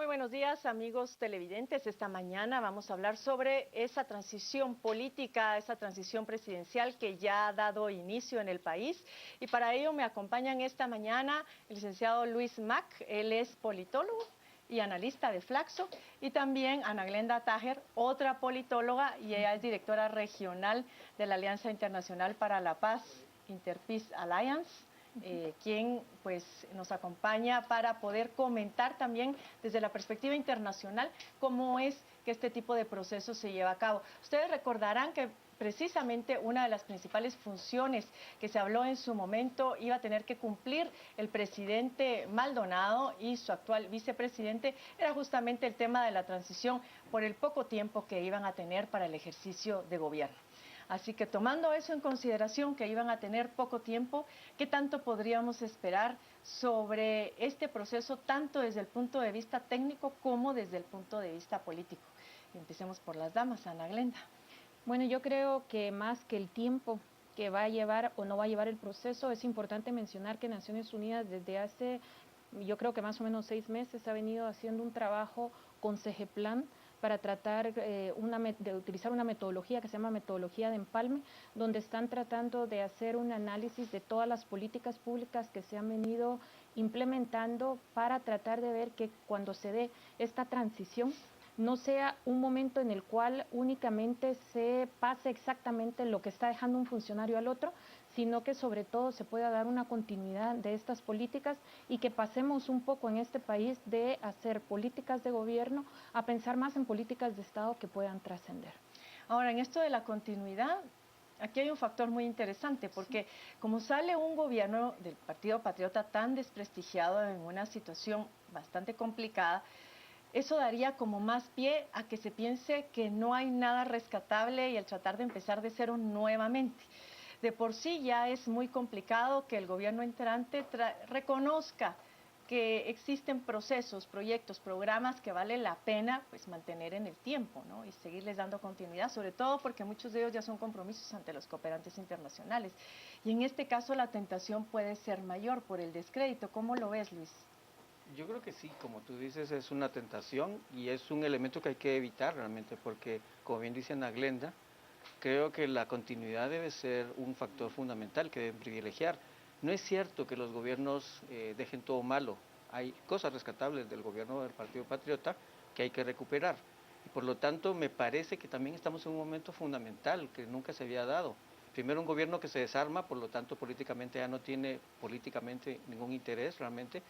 Muy buenos días, amigos televidentes. Esta mañana vamos a hablar sobre esa transición política, esa transición presidencial que ya ha dado inicio en el país. Y para ello me acompañan esta mañana el licenciado Luis Mac. Él es politólogo y analista de Flaxo, y también Ana Glenda Tájer, otra politóloga, y ella es directora regional de la Alianza Internacional para la Paz, Interpeace Alliance. Quien pues nos acompaña para poder comentar también desde la perspectiva internacional cómo es que este tipo de procesos se lleva a cabo. Ustedes recordarán que precisamente una de las principales funciones que se habló en su momento iba a tener que cumplir el presidente Maldonado y su actual vicepresidente, era justamente el tema de la transición por el poco tiempo que iban a tener para el ejercicio de gobierno. Así que tomando eso en consideración, que iban a tener poco tiempo, ¿qué tanto podríamos esperar sobre este proceso, tanto desde el punto de vista técnico como desde el punto de vista político? Empecemos por las damas, Ana Glenda. Bueno, yo creo que más que el tiempo que va a llevar o no va a llevar el proceso, es importante mencionar que Naciones Unidas desde hace, yo creo que más o menos 6 meses, ha venido haciendo un trabajo con CEGEPLAN para tratar de utilizar una metodología que se llama metodología de empalme, donde están tratando de hacer un análisis de todas las políticas públicas que se han venido implementando para tratar de ver que cuando se dé esta transición no sea un momento en el cual únicamente se pase exactamente lo que está dejando un funcionario al otro, sino que sobre todo se pueda dar una continuidad de estas políticas y que pasemos un poco en este país de hacer políticas de gobierno a pensar más en políticas de Estado que puedan trascender. Ahora, en esto de la continuidad, aquí hay un factor muy interesante, porque como sale un gobierno del Partido Patriota tan desprestigiado en una situación bastante complicada, eso daría como más pie a que se piense que no hay nada rescatable y el tratar de empezar de cero nuevamente. De por sí ya es muy complicado que el gobierno entrante reconozca que existen procesos, proyectos, programas que vale la pena pues mantener en el tiempo, ¿no? Y seguirles dando continuidad, sobre todo porque muchos de ellos ya son compromisos ante los cooperantes internacionales. Y en este caso la tentación puede ser mayor por el descrédito. ¿Cómo lo ves, Luis? Yo creo que sí, como tú dices, es una tentación y es un elemento que hay que evitar realmente porque, como bien dice Ana Glenda, creo que la continuidad debe ser un factor fundamental que deben privilegiar. No es cierto que los gobiernos dejen todo malo, hay cosas rescatables del gobierno del Partido Patriota que hay que recuperar. Y por lo tanto, me parece que también estamos en un momento fundamental que nunca se había dado. Primero, un gobierno que se desarma, por lo tanto, políticamente ya no tiene ningún interés realmente,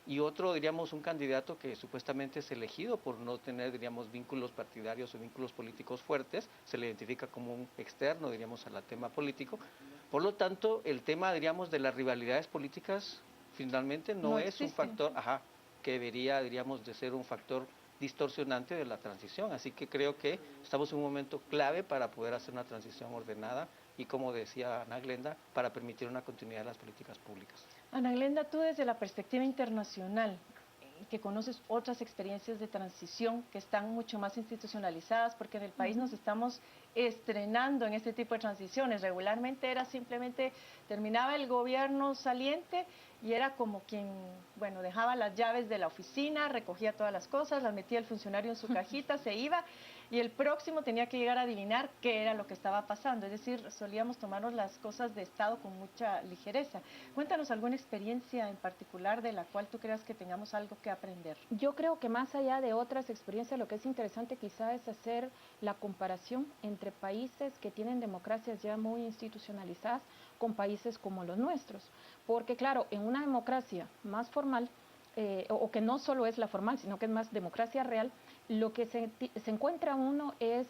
y otro, diríamos, un candidato que supuestamente es elegido por no tener, diríamos, vínculos partidarios o vínculos políticos fuertes, se le identifica como un externo, diríamos, al tema político. Por lo tanto, el tema, diríamos, de las rivalidades políticas finalmente no es un factor, que debería, diríamos, de ser un factor distorsionante de la transición. Así que creo que estamos en un momento clave para poder hacer una transición ordenada y, como decía Ana Glenda, para permitir una continuidad de las políticas públicas. Ana Glenda, tú desde la perspectiva internacional, que conoces otras experiencias de transición que están mucho más institucionalizadas, porque en el país nos estamos estrenando en este tipo de transiciones. Regularmente era simplemente, terminaba el gobierno saliente y era como quien, bueno, dejaba las llaves de la oficina, recogía todas las cosas, las metía el funcionario en su cajita, se iba, y el próximo tenía que llegar a adivinar qué era lo que estaba pasando. Es decir, solíamos tomarnos las cosas de Estado con mucha ligereza. Cuéntanos alguna experiencia en particular de la cual tú creas que tengamos algo que aprender. Yo creo que más allá de otras experiencias, lo que es interesante quizá es hacer la comparación entre países que tienen democracias ya muy institucionalizadas con países como los nuestros. Porque claro, en una democracia más formal, o que no solo es la formal, sino que es más democracia real, lo que se encuentra uno es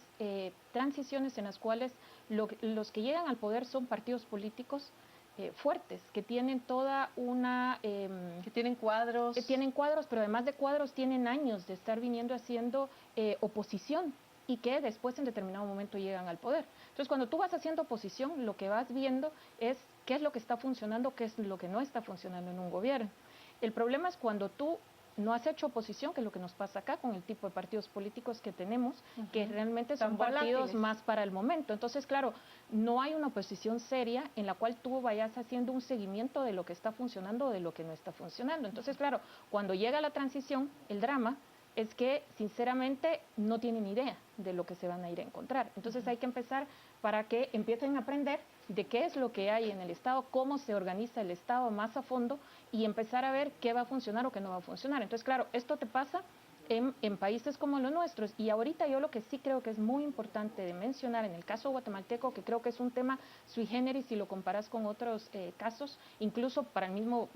transiciones en las cuales los que llegan al poder son partidos políticos fuertes, que tienen toda una... que tienen cuadros. Tienen cuadros, pero además de cuadros tienen años de estar viniendo haciendo oposición y que después en determinado momento llegan al poder. Entonces, cuando tú vas haciendo oposición, lo que vas viendo es qué es lo que está funcionando, qué es lo que no está funcionando en un gobierno. El problema es cuando tú no has hecho oposición, que es lo que nos pasa acá con el tipo de partidos políticos que tenemos, que realmente son partidos más para el momento. Entonces, claro, no hay una oposición seria en la cual tú vayas haciendo un seguimiento de lo que está funcionando o de lo que no está funcionando. Entonces, claro, cuando llega la transición, el drama es que sinceramente no tienen idea de lo que se van a ir a encontrar. Entonces hay que empezar para que empiecen a aprender de qué es lo que hay en el Estado, cómo se organiza el Estado más a fondo y empezar a ver qué va a funcionar o qué no va a funcionar. Entonces, claro, esto te pasa en países como los nuestros. Y ahorita yo lo que sí creo que es muy importante de mencionar en el caso guatemalteco, que creo que es un tema sui generis si lo comparas con otros casos, incluso para el mismo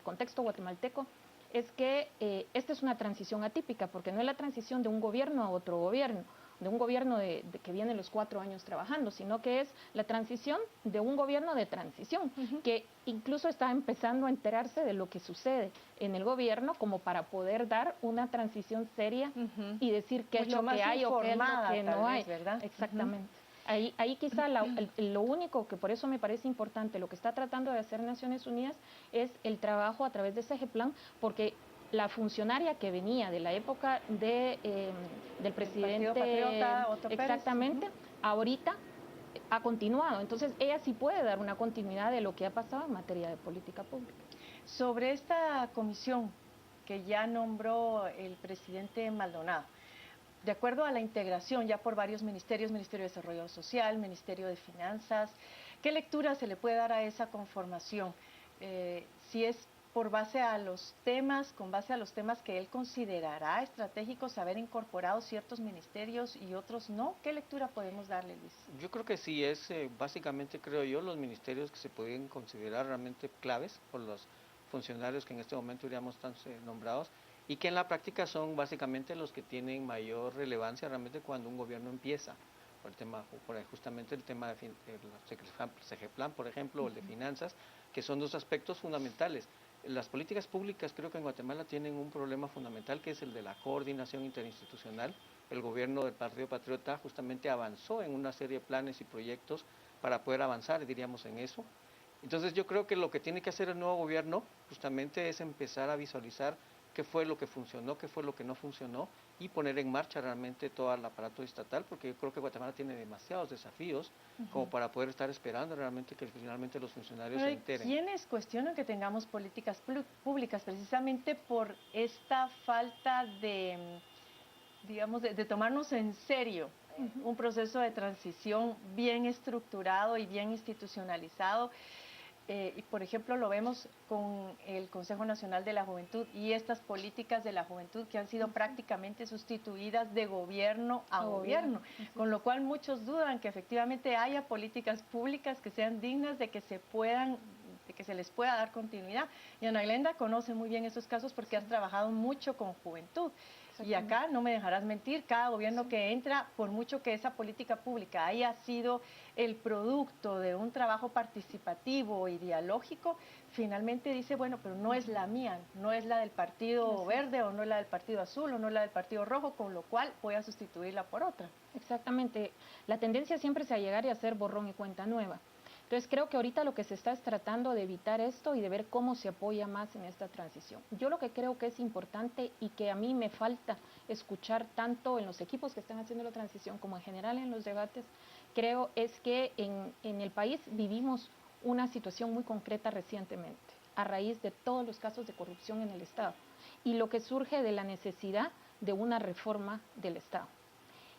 contexto guatemalteco, es que esta es una transición atípica, porque no es la transición de un gobierno a otro gobierno, de un gobierno de que viene los 4 años trabajando, sino que es la transición de un gobierno de transición, que incluso está empezando a enterarse de lo que sucede en el gobierno como para poder dar una transición seria y decir qué Mucho es lo que hay o qué es lo que no hay. ¿Verdad? Exactamente. Ahí quizá lo único que por eso me parece importante, lo que está tratando de hacer Naciones Unidas es el trabajo a través de ese plan, porque la funcionaria que venía de la época del presidente Patriota, Otto Pérez. exactamente, ahorita ha continuado. Entonces ella sí puede dar una continuidad de lo que ha pasado en materia de política pública. Sobre esta comisión que ya nombró el presidente Maldonado, de acuerdo a la integración ya por varios ministerios, Ministerio de Desarrollo Social, Ministerio de Finanzas, ¿qué lectura se le puede dar a esa conformación? Si es por base a los temas, con base a los temas que él considerará estratégicos haber incorporado ciertos ministerios y otros no, ¿qué lectura podemos darle, Luis? Yo creo que sí, es básicamente, creo yo, los ministerios que se pueden considerar realmente claves por los funcionarios que en este momento diríamos están nombrados y que en la práctica son básicamente los que tienen mayor relevancia realmente cuando un gobierno empieza. Por el tema, justamente el tema de CEGEPLAN, por ejemplo, o el de finanzas, que son 2 aspectos fundamentales. Las políticas públicas creo que en Guatemala tienen un problema fundamental que es el de la coordinación interinstitucional. El gobierno del Partido Patriota justamente avanzó en una serie de planes y proyectos para poder avanzar, diríamos, en eso. Entonces yo creo que lo que tiene que hacer el nuevo gobierno justamente es empezar a visualizar qué fue lo que funcionó, qué fue lo que no funcionó y poner en marcha realmente todo el aparato estatal, porque yo creo que Guatemala tiene demasiados desafíos como para poder estar esperando realmente que finalmente los funcionarios se enteren. ¿Quiénes cuestionan que tengamos políticas públicas precisamente por esta falta de, digamos, de tomarnos en serio un proceso de transición bien estructurado y bien institucionalizado? Y por ejemplo lo vemos con el Consejo Nacional de la Juventud y estas políticas de la juventud que han sido prácticamente sustituidas de gobierno a gobierno, con lo cual muchos dudan que efectivamente haya políticas públicas que sean dignas de que se les pueda dar continuidad. Y Ana Glenda conoce muy bien esos casos porque has trabajado mucho con juventud. Y acá, no me dejarás mentir, cada gobierno que entra, por mucho que esa política pública haya sido el producto de un trabajo participativo y dialógico, finalmente dice, bueno, pero no es la mía, no es la del Partido Verde o no es la del Partido Azul o no es la del Partido Rojo, con lo cual voy a sustituirla por otra. Exactamente. La tendencia siempre es a llegar y hacer borrón y cuenta nueva. Entonces creo que ahorita lo que se está es tratando de evitar esto y de ver cómo se apoya más en esta transición. Yo lo que creo que es importante y que a mí me falta escuchar tanto en los equipos que están haciendo la transición como en general en los debates, creo es que en el país vivimos una situación muy concreta recientemente, a raíz de todos los casos de corrupción en el Estado y lo que surge de la necesidad de una reforma del Estado.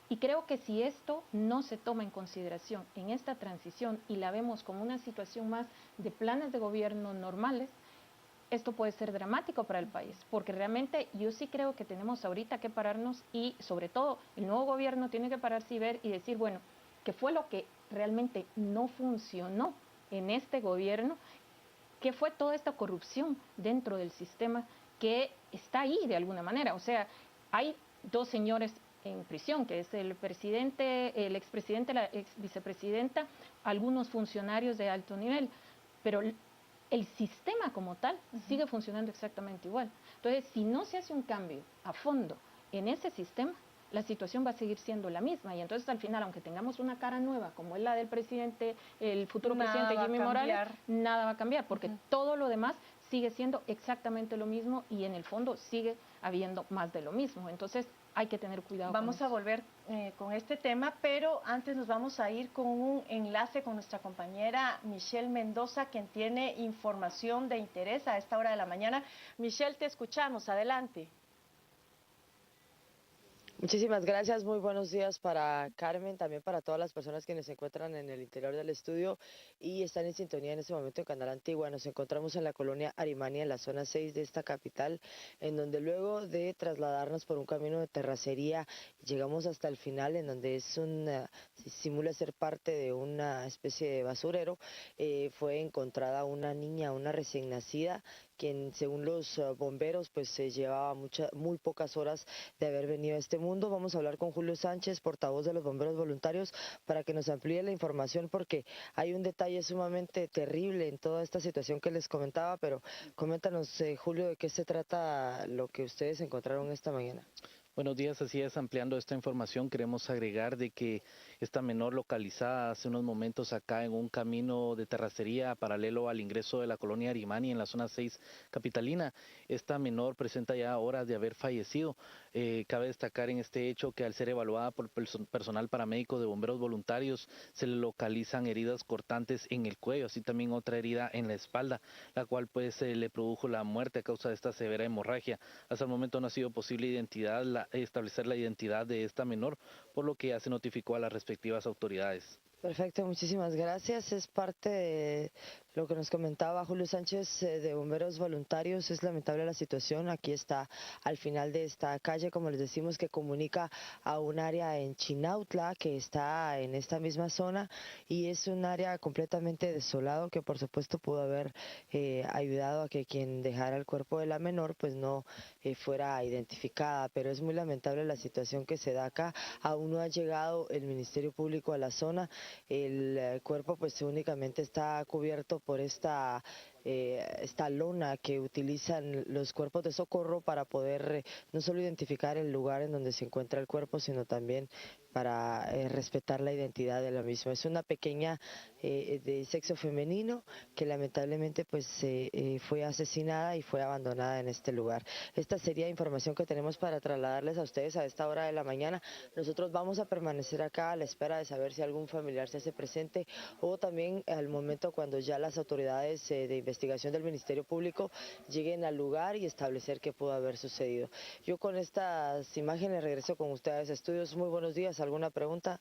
Y creo que si esto no se toma en consideración en esta transición y la vemos como una situación más de planes de gobierno normales, esto puede ser dramático para el país, porque realmente yo sí creo que tenemos ahorita que pararnos y sobre todo el nuevo gobierno tiene que pararse y ver y decir, bueno, ¿qué fue lo que realmente no funcionó en este gobierno? ¿Qué fue toda esta corrupción dentro del sistema que está ahí de alguna manera? O sea, hay 2 señores en prisión, que es el presidente, el expresidente, la exvicepresidenta, algunos funcionarios de alto nivel, pero el sistema como tal sigue funcionando exactamente igual. Entonces, si no se hace un cambio a fondo en ese sistema, la situación va a seguir siendo la misma y entonces al final, aunque tengamos una cara nueva como es la del presidente, el futuro presidente Jimmy Morales, nada va a cambiar porque todo lo demás sigue siendo exactamente lo mismo y en el fondo sigue habiendo más de lo mismo. Entonces hay que tener cuidado. Vamos a volver con este tema, pero antes nos vamos a ir con un enlace con nuestra compañera Michelle Mendoza, quien tiene información de interés a esta hora de la mañana. Michelle, te escuchamos, adelante. Muchísimas gracias, muy buenos días para Carmen, también para todas las personas que se encuentran en el interior del estudio y están en sintonía en este momento en Canal Antigua. Nos encontramos en la colonia Arimania, en la zona 6 de esta capital, en donde luego de trasladarnos por un camino de terracería, llegamos hasta el final, en donde simula ser parte de una especie de basurero. Fue encontrada una niña, una recién nacida, quien según los bomberos pues se llevaba muy pocas horas de haber venido a este mundo. Vamos a hablar con Julio Sánchez, portavoz de los bomberos voluntarios, para que nos amplíe la información, porque hay un detalle sumamente terrible en toda esta situación que les comentaba, pero coméntanos, Julio, de qué se trata lo que ustedes encontraron esta mañana. Buenos días, así es, ampliando esta información, queremos agregar de que esta menor localizada hace unos momentos acá en un camino de terracería paralelo al ingreso de la colonia Arimani en la zona 6 capitalina, esta menor presenta ya horas de haber fallecido. Cabe destacar en este hecho que al ser evaluada por personal paramédico de bomberos voluntarios se le localizan heridas cortantes en el cuello, así también otra herida en la espalda, la cual pues le produjo la muerte a causa de esta severa hemorragia. Hasta el momento no ha sido posible establecer la identidad de esta menor, por lo que ya se notificó a las respectivas autoridades. Perfecto, muchísimas gracias. Es parte de lo que nos comentaba Julio Sánchez de Bomberos Voluntarios. Es lamentable la situación. Aquí está al final de esta calle, como les decimos, que comunica a un área en Chinautla, que está en esta misma zona, y es un área completamente desolado que por supuesto pudo haber ayudado a que quien dejara el cuerpo de la menor pues no fuera identificada. Pero es muy lamentable la situación que se da acá. Aún no ha llegado el Ministerio Público a la zona. El cuerpo pues únicamente está cubierto por esta lona que utilizan los cuerpos de socorro para poder no solo identificar el lugar en donde se encuentra el cuerpo, sino también para respetar la identidad de la misma. Es una pequeña de sexo femenino que lamentablemente pues fue asesinada y fue abandonada en este lugar. Esta sería información que tenemos para trasladarles a ustedes a esta hora de la mañana. Nosotros vamos a permanecer acá a la espera de saber si algún familiar se hace presente, o también al momento cuando ya las autoridades de investigación del Ministerio Público lleguen al lugar y establecer qué pudo haber sucedido. Yo con estas imágenes regreso con ustedes a estudios. Muy buenos días. ¿Alguna pregunta?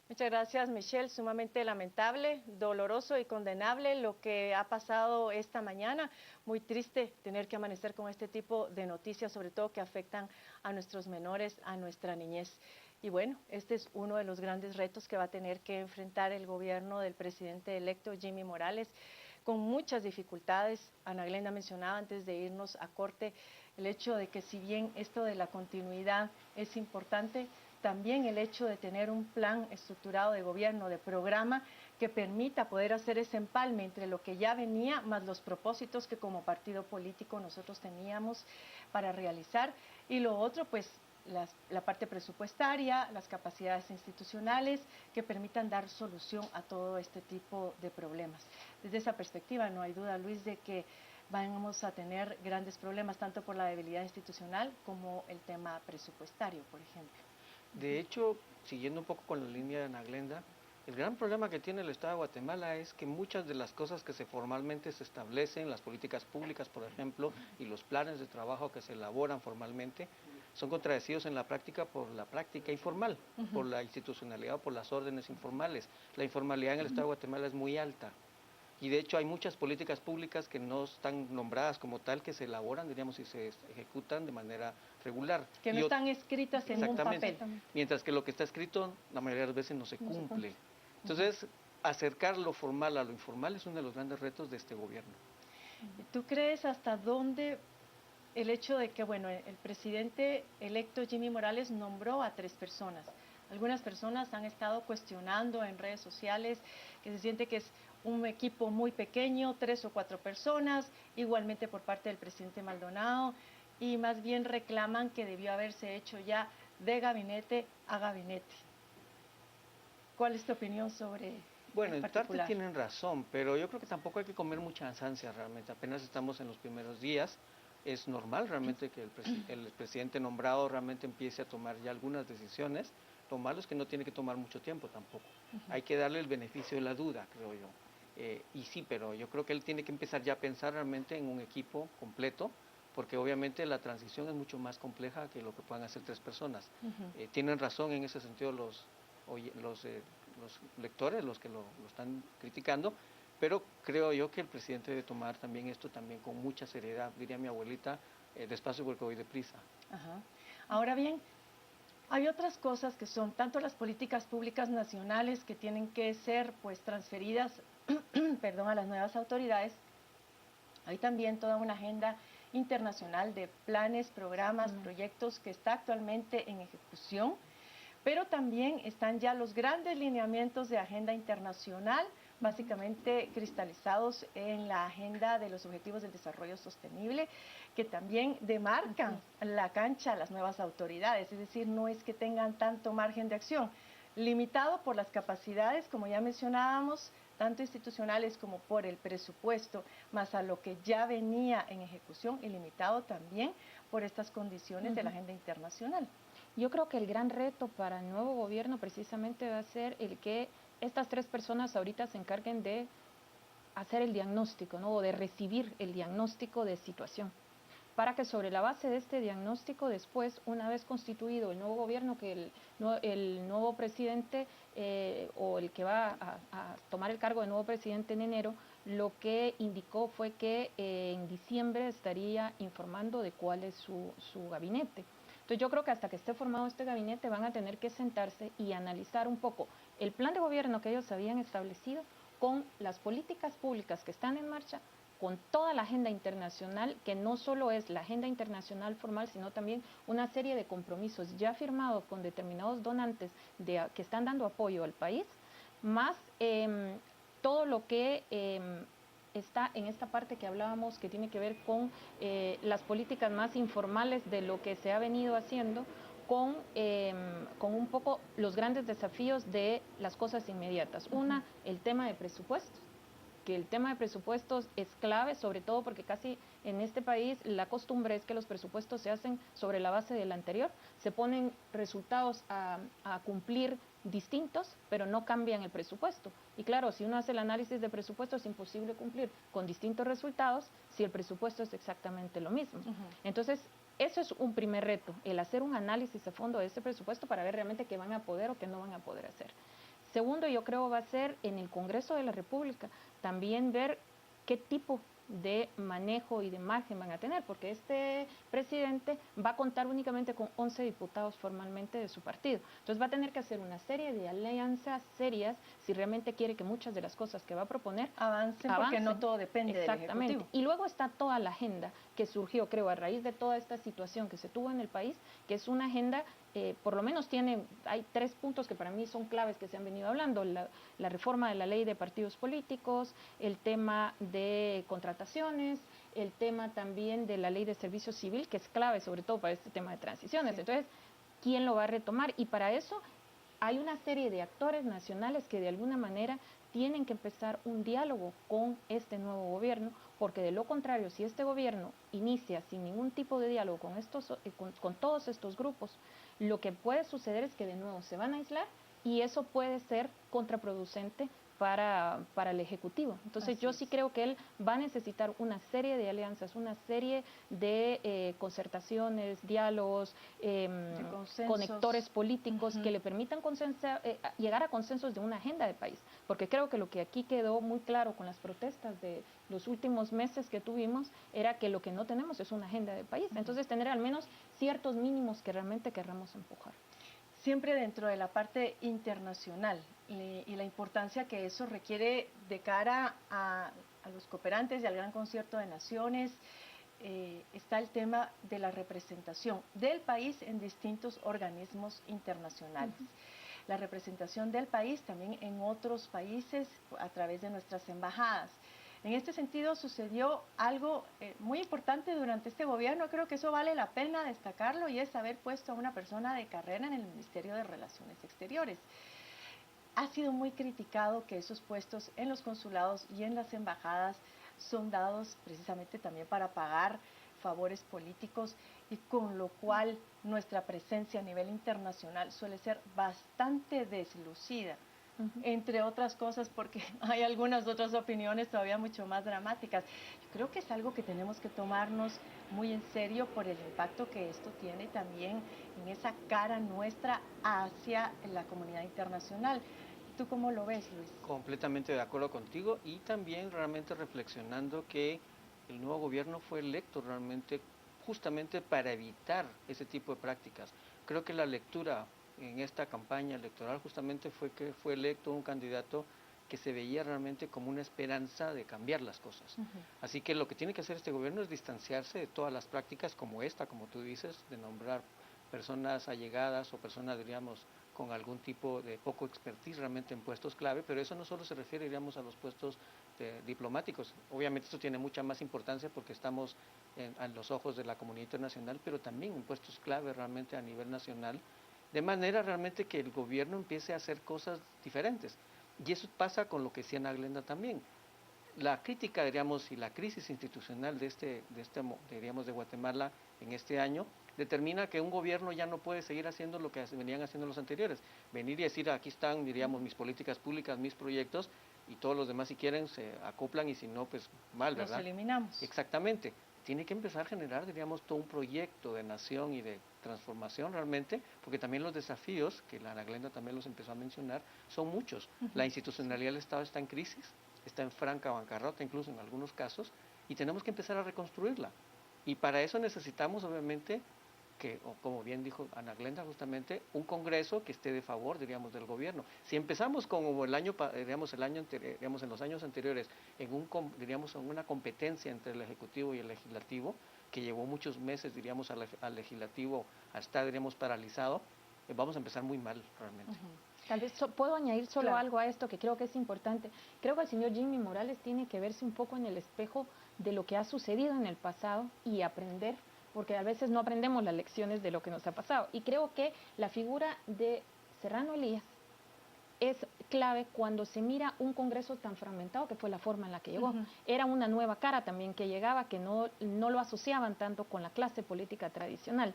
Muchas gracias, Michelle. Sumamente lamentable, doloroso y condenable lo que ha pasado esta mañana. Muy triste tener que amanecer con este tipo de noticias, sobre todo que afectan a nuestros menores, a nuestra niñez. Y bueno, este es uno de los grandes retos que va a tener que enfrentar el gobierno del presidente electo Jimmy Morales, con muchas dificultades. Ana Glenda mencionaba antes de irnos a corte el hecho de que si bien esto de la continuidad es importante, también el hecho de tener un plan estructurado de gobierno, de programa, que permita poder hacer ese empalme entre lo que ya venía, más los propósitos que como partido político nosotros teníamos para realizar. Y lo otro, pues, la parte presupuestaria, las capacidades institucionales que permitan dar solución a todo este tipo de problemas. Desde esa perspectiva, no hay duda, Luis, de que vamos a tener grandes problemas, tanto por la debilidad institucional como el tema presupuestario, por ejemplo. De hecho, siguiendo un poco con la línea de Ana Glenda, el gran problema que tiene el Estado de Guatemala es que muchas de las cosas que formalmente se establecen, las políticas públicas, por ejemplo, y los planes de trabajo que se elaboran formalmente, son contradecidos en la práctica por la práctica informal, por la institucionalidad o por las órdenes informales. La informalidad en el Estado de Guatemala es muy alta. Y de hecho hay muchas políticas públicas que no están nombradas como tal, que se elaboran, diríamos, y se ejecutan de manera regular. Que no están escritas en un papel. Mientras que lo que está escrito, la mayoría de las veces no se cumple. Entonces, acercar lo formal a lo informal es uno de los grandes retos de este gobierno. ¿Tú crees hasta dónde el hecho de que, bueno, el presidente electo Jimmy Morales nombró a 3 personas? Algunas personas han estado cuestionando en redes sociales que se siente que es un equipo muy pequeño, 3 o 4 personas, igualmente por parte del presidente Maldonado, y más bien reclaman que debió haberse hecho ya de gabinete a gabinete. ¿Cuál es tu opinión sobre Bueno, en en parte particular? tienen razón, pero yo creo que tampoco hay que comer mucha ansia realmente. Apenas estamos en los primeros días. Es normal realmente que el presidente nombrado realmente empiece a tomar ya algunas decisiones. Lo malo es que no tiene que tomar mucho tiempo tampoco. Hay que darle el beneficio de la duda, creo yo. Y sí, pero yo creo que él tiene que empezar ya a pensar realmente en un equipo completo porque obviamente la transición es mucho más compleja que lo que puedan hacer 3 personas. Ujú. Tienen razón en ese sentido los lectores, los que lo están criticando, pero creo yo que el presidente debe tomar también esto también con mucha seriedad, diría mi abuelita, despacio porque voy deprisa. Ajá. Ahora bien, hay otras cosas que son tanto las políticas públicas nacionales que tienen que ser pues transferidas perdón, a las nuevas autoridades. Hay también toda una agenda internacional de planes, programas, proyectos que está actualmente en ejecución, pero también están ya los grandes lineamientos de agenda internacional, básicamente cristalizados en la agenda de los Objetivos del Desarrollo Sostenible, que también demarcan la cancha a las nuevas autoridades, es decir, no es que tengan tanto margen de acción, limitado por las capacidades, como ya mencionábamos, tanto institucionales como por el presupuesto, más a lo que ya venía en ejecución y limitado también por estas condiciones de la agenda internacional. Yo creo que el gran reto para el nuevo gobierno precisamente va a ser el que estas 3 personas ahorita se encarguen de hacer el diagnóstico, ¿no? O de recibir el diagnóstico de situación, para que sobre la base de este diagnóstico después, una vez constituido el nuevo gobierno, que el nuevo presidente o el que va a tomar el cargo de nuevo presidente en enero, lo que indicó fue que en diciembre estaría informando de cuál es su gabinete. Entonces yo creo que hasta que esté formado este gabinete van a tener que sentarse y analizar un poco el plan de gobierno que ellos habían establecido con las políticas públicas que están en marcha, con toda la agenda internacional, que no solo es la agenda internacional formal, sino también una serie de compromisos ya firmados con determinados donantes que están dando apoyo al país, más todo lo que está en esta parte que hablábamos, que tiene que ver con las políticas más informales de lo que se ha venido haciendo, con un poco los grandes desafíos de las cosas inmediatas. Una, el tema de presupuestos, que el tema de presupuestos es clave, sobre todo porque casi en este país la costumbre es que los presupuestos se hacen sobre la base del anterior, se ponen resultados a cumplir distintos, pero no cambian el presupuesto. Y claro, si uno hace el análisis de presupuesto es imposible cumplir con distintos resultados si el presupuesto es exactamente lo mismo. Entonces, eso es un primer reto, el hacer un análisis a fondo de ese presupuesto para ver realmente qué van a poder o qué no van a poder hacer. Segundo, yo creo va a ser en el Congreso de la República también ver qué tipo de manejo y de margen van a tener, porque este presidente va a contar únicamente con 11 diputados formalmente de su partido. Entonces va a tener que hacer una serie de alianzas serias si realmente quiere que muchas de las cosas que va a proponer avancen, porque no todo depende del Ejecutivo. Y luego está toda la agenda que surgió, creo, a raíz de toda esta situación que se tuvo en el país, que es una agenda, por lo menos hay 3 puntos que para mí son claves que se han venido hablando: la reforma de la ley de partidos políticos, el tema de contrataciones, el tema también de la ley de servicio civil, que es clave sobre todo para este tema de transiciones. Sí. Entonces, ¿quién lo va a retomar? Y para eso hay una serie de actores nacionales que de alguna manera tienen que empezar un diálogo con este nuevo gobierno, porque de lo contrario, si este gobierno inicia sin ningún tipo de diálogo con todos estos grupos, lo que puede suceder es que de nuevo se van a aislar y eso puede ser contraproducente para el Ejecutivo. Entonces yo sí creo que él va a necesitar una serie de alianzas, una serie de concertaciones, diálogos, conectores políticos que le permitan llegar a consensos de una agenda de país. Porque creo que lo que aquí quedó muy claro con las protestas de los últimos meses que tuvimos era que lo que no tenemos es una agenda de país. Entonces tener al menos ciertos mínimos que realmente querramos empujar. Siempre dentro de la parte internacional y la importancia que eso requiere de cara a los cooperantes y al Gran Concierto de Naciones, está el tema de la representación del país en distintos organismos internacionales. La representación del país también en otros países a través de nuestras embajadas. En este sentido sucedió algo muy importante durante este gobierno, creo que eso vale la pena destacarlo, y es haber puesto a una persona de carrera en el Ministerio de Relaciones Exteriores. Ha sido muy criticado que esos puestos en los consulados y en las embajadas son dados precisamente también para pagar favores políticos, y con lo cual nuestra presencia a nivel internacional suele ser bastante deslucida. entre otras cosas, porque hay algunas otras opiniones todavía mucho más dramáticas. Yo creo que es algo que tenemos que tomarnos muy en serio por el impacto que esto tiene también en esa cara nuestra hacia la comunidad internacional. ¿Tú cómo lo ves, Luis? Completamente de acuerdo contigo y también realmente reflexionando que el nuevo gobierno fue electo realmente justamente para evitar ese tipo de prácticas. Creo que la lectura en esta campaña electoral justamente fue que fue electo un candidato que se veía realmente como una esperanza de cambiar las cosas. Así que lo que tiene que hacer este gobierno es distanciarse de todas las prácticas como esta, como tú dices, de nombrar personas allegadas o personas, diríamos, con algún tipo de poco expertise realmente en puestos clave, pero eso no solo se refiere, diríamos, a los puestos diplomáticos. Obviamente esto tiene mucha más importancia porque estamos en los ojos de la comunidad internacional, pero también en puestos clave realmente a nivel nacional, de manera realmente que el gobierno empiece a hacer cosas diferentes. Y eso pasa con lo que decía Ana Glenda también. La crítica, diríamos, y la crisis institucional diríamos, de Guatemala en este año determina que un gobierno ya no puede seguir haciendo lo que venían haciendo los anteriores. Venir y decir, aquí están, diríamos, mis políticas públicas, mis proyectos, y todos los demás si quieren se acoplan y si no, pues mal, ¿verdad? Los eliminamos. Exactamente. Tiene que empezar a generar, diríamos, todo un proyecto de nación y de transformación realmente, porque también los desafíos, que la Ana Glenda también los empezó a mencionar, son muchos. La institucionalidad del Estado está en crisis, está en franca bancarrota incluso en algunos casos, y tenemos que empezar a reconstruirla. Y para eso necesitamos, obviamente, que, o como bien dijo Ana Glenda justamente, un Congreso que esté de favor, diríamos, del gobierno. Si empezamos como el año, diríamos, en los años anteriores, diríamos, en una competencia entre el Ejecutivo y el Legislativo, que llevó muchos meses, diríamos, al Legislativo a estar, diríamos, paralizado, vamos a empezar muy mal realmente. Tal vez puedo añadir solo algo a esto que creo que es importante. Creo que el señor Jimmy Morales tiene que verse un poco en el espejo de lo que ha sucedido en el pasado y aprender, porque a veces no aprendemos las lecciones de lo que nos ha pasado. Y creo que la figura de Serrano Elías es clave cuando se mira un Congreso tan fragmentado, que fue la forma en la que llegó. Era una nueva cara también que llegaba, que no lo asociaban tanto con la clase política tradicional.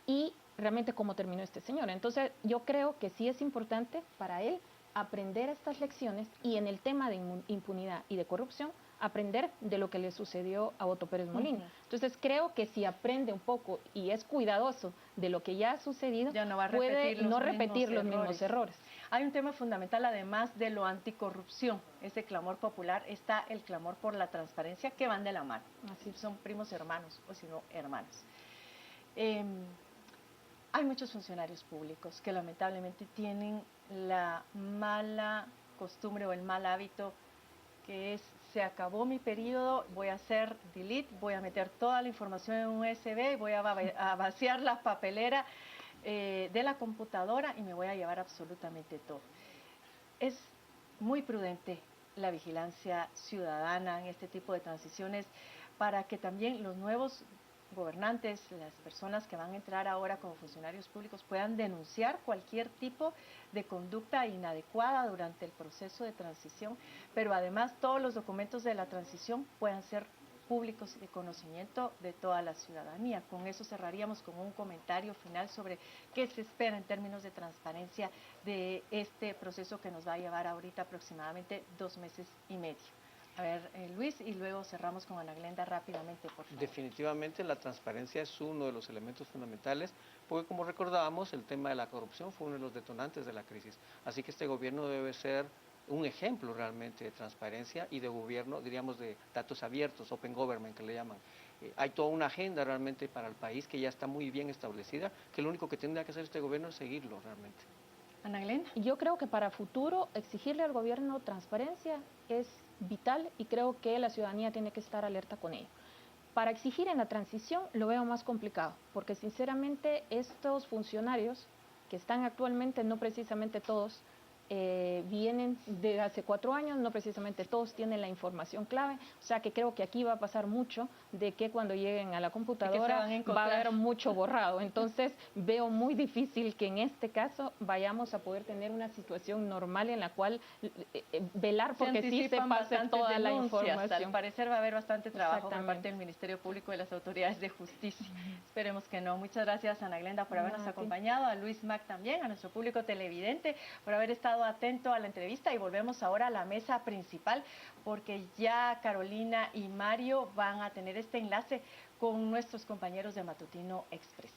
Y realmente cómo terminó este señor. Entonces yo creo que sí es importante para él aprender estas lecciones y en el tema de impunidad y de corrupción aprender de lo que le sucedió a Otto Pérez Molina. Entonces creo que si aprende un poco y es cuidadoso de lo que ya ha sucedido, ya no va a puede no repetir los mismos errores. Hay un tema fundamental, además de lo anticorrupción, ese clamor popular, está el clamor por la transparencia, que van de la mano. Así son primos hermanos, o si no, hermanos. Hay muchos funcionarios públicos que lamentablemente tienen la mala costumbre o el mal hábito que es: se acabó mi periodo, voy a hacer delete, voy a meter toda la información en un USB, voy a vaciar la papelera de la computadora y me voy a llevar absolutamente todo. Es muy prudente la vigilancia ciudadana en este tipo de transiciones para que también los nuevos gobernantes, las personas que van a entrar ahora como funcionarios públicos, puedan denunciar cualquier tipo de conducta inadecuada durante el proceso de transición, pero además todos los documentos de la transición puedan ser públicos y de conocimiento de toda la ciudadanía. Con eso cerraríamos con un comentario final sobre qué se espera en términos de transparencia de este proceso que nos va a llevar ahorita aproximadamente 2 meses y medio. A ver, Luis, y luego cerramos con Ana Glenda rápidamente, por favor. Definitivamente la transparencia es uno de los elementos fundamentales, porque como recordábamos, el tema de la corrupción fue uno de los detonantes de la crisis. Así que este gobierno debe ser un ejemplo realmente de transparencia y de gobierno, diríamos, de datos abiertos, open government que le llaman. Hay toda una agenda realmente para el país que ya está muy bien establecida, que lo único que tendrá que hacer este gobierno es seguirlo realmente. Ana Glenda. Yo creo que para futuro exigirle al gobierno transparencia es vital y creo que la ciudadanía tiene que estar alerta con ello. Para exigir en la transición lo veo más complicado, porque sinceramente estos funcionarios que están actualmente, no precisamente todos, vienen de hace 4 años, no precisamente todos tienen la información clave, o sea que creo que aquí va a pasar mucho de que cuando lleguen a la computadora va a haber mucho borrado, entonces veo muy difícil que en este caso vayamos a poder tener una situación normal en la cual velar porque sí se pase toda la información. Al parecer va a haber bastante trabajo por parte del Ministerio Público y las autoridades de justicia. Esperemos que no. Muchas gracias, Ana Glenda, por habernos acompañado, a Luis Mac también, a nuestro público televidente por haber estado estado atento a la entrevista y volvemos ahora a la mesa principal porque ya Carolina y Mario van a tener este enlace con nuestros compañeros de Matutino Express.